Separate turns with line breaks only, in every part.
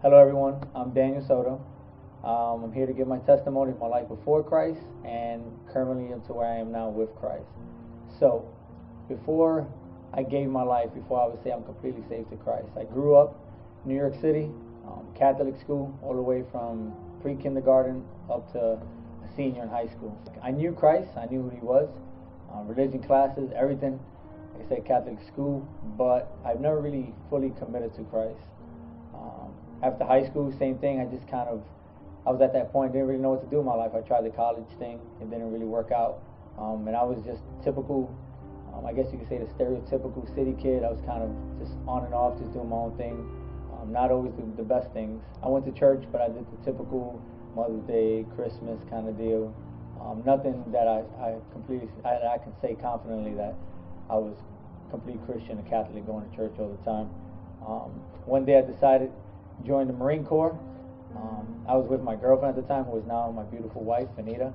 Hello everyone, I'm Daniel Soto. I'm here to give my testimony of my life before Christ and currently into where I am now with Christ. So, before I gave my life, before I would say I'm completely saved to Christ, I grew up in New York City, Catholic school, all the way from pre-kindergarten up to a senior in high school. I knew Christ, I knew who he was, religion classes, everything. Like I said, Catholic school, but I've never really fully committed to Christ. After high school, same thing. I was at that point, didn't really know what to do in my life. I tried the college thing, it didn't really work out. And I was just typical, I guess you could say the stereotypical city kid. I was kind of just on and off, just doing my own thing. Not always the best things. I went to church, but I did the typical Mother's Day, Christmas kind of deal. Nothing that I can say confidently that I was a complete Christian, a Catholic, going to church all the time. One day I decided to join the Marine Corps. I was with my girlfriend at the time, who is now my beautiful wife, Anita.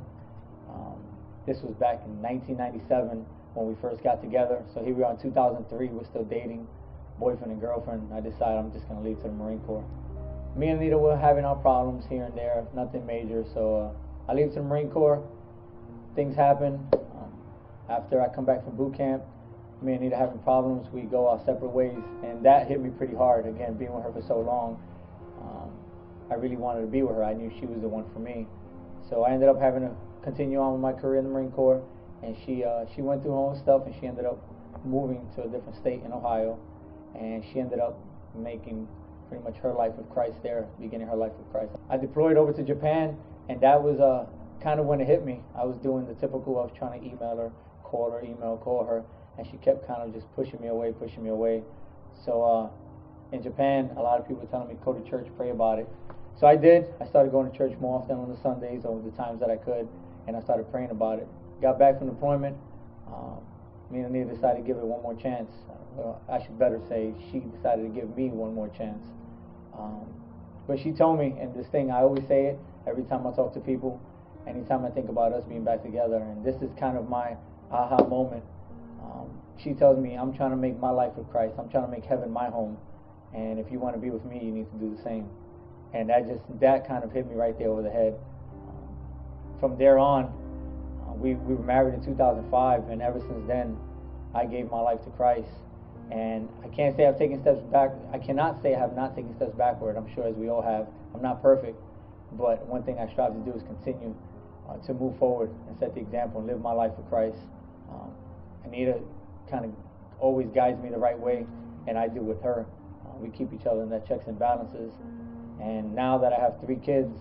This was back in 1997 when we first got together. So here we are in 2003, we're still dating, boyfriend and girlfriend. I decided I'm just going to leave to the Marine Corps. Me and Anita were having our problems here and there, nothing major. So I leave to the Marine Corps. Things happen. After I come back from boot camp, me and Anita having problems, we go our separate ways, and that hit me pretty hard. Again, being with her for so long, I really wanted to be with her. I knew she was the one for me. So I ended up having to continue on with my career in the Marine Corps, and she went through her own stuff, and she ended up moving to a different state in Ohio, and she ended up making pretty much her life with Christ there, beginning her life with Christ. I deployed over to Japan, and that was kind of when it hit me. I was doing the typical, I was trying to email her, call her, and she kept kind of just pushing me away. So in Japan, a lot of people were telling me, go to church, pray about it. So I did. I started going to church more often on the Sundays or the times that I could, and I started praying about it. Got back from deployment. Me and Anita decided to give it one more chance. Well, I should better say she decided to give me one more chance. But she told me, and this thing, I always say it every time I talk to people, anytime I think about us being back together, and this is kind of my aha moment. She tells me, I'm trying to make my life with Christ. I'm trying to make heaven my home, and if you want to be with me, you need to do the same. And that kind of hit me right there over the head. From there on, we were married in 2005, and ever since then, I gave my life to Christ. And I can't say I've taken steps back. I cannot say I have not taken steps backward. I'm sure, as we all have. I'm not perfect, but one thing I strive to do is continue to move forward and set the example and live my life with Christ. Anita kind of always guides me the right way, and I do with her. We keep each other in that checks and balances. And now that I have 3 kids,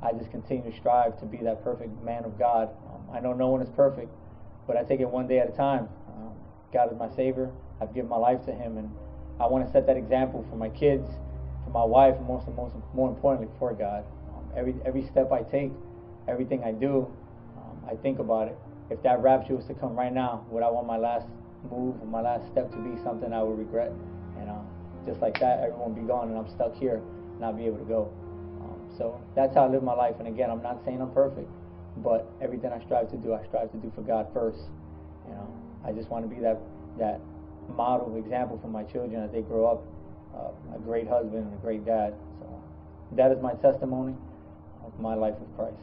I just continue to strive to be that perfect man of God. I know no one is perfect, but I take it one day at a time. God is my Savior. I've given my life to Him, and I want to set that example for my kids, for my wife, and more importantly, for God. Every step I take, everything I do, I think about it. If that rapture was to come right now, would I want my last move or my last step to be something I would regret? And just like that, everyone will be gone, and I'm stuck here, not be able to go. So that's how I live my life. And again, I'm not saying I'm perfect, but everything I strive to do for God first. I just want to be that model example for my children as they grow up, a great husband and a great dad. So that is my testimony of my life with Christ.